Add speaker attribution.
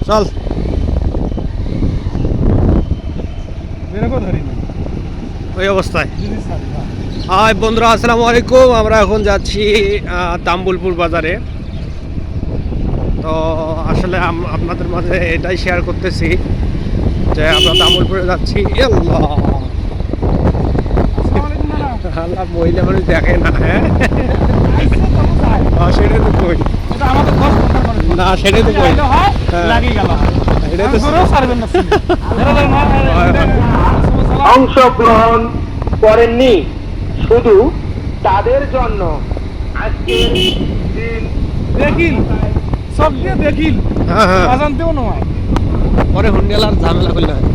Speaker 1: চল ওই অবস্থায়। হাই বন্ধুরা, আসসালামু আলাইকুম। আমরা এখন যাচ্ছি তাম্বুলপুর বাজারে। তো আসলে আপনাদের মাঝে এটাই শেয়ার করতেছি যে আমরা তাম্বুলপুরে যাচ্ছি। আল্লাহ, মহিলা মানুষ দেখে না। হ্যাঁ সেটাই তো কই না, সেটাই তো কই।
Speaker 2: অংশগ্রহণ করেননি, শুধু তাদের জন্য আজকের দিন
Speaker 3: দেখিল সব দিয়ে দেখিল
Speaker 1: হ্যাঁ হ্যাঁ
Speaker 3: আজানতেও নয়।
Speaker 1: পরে হুন্ডেলার ঝামেলা করলে হয়।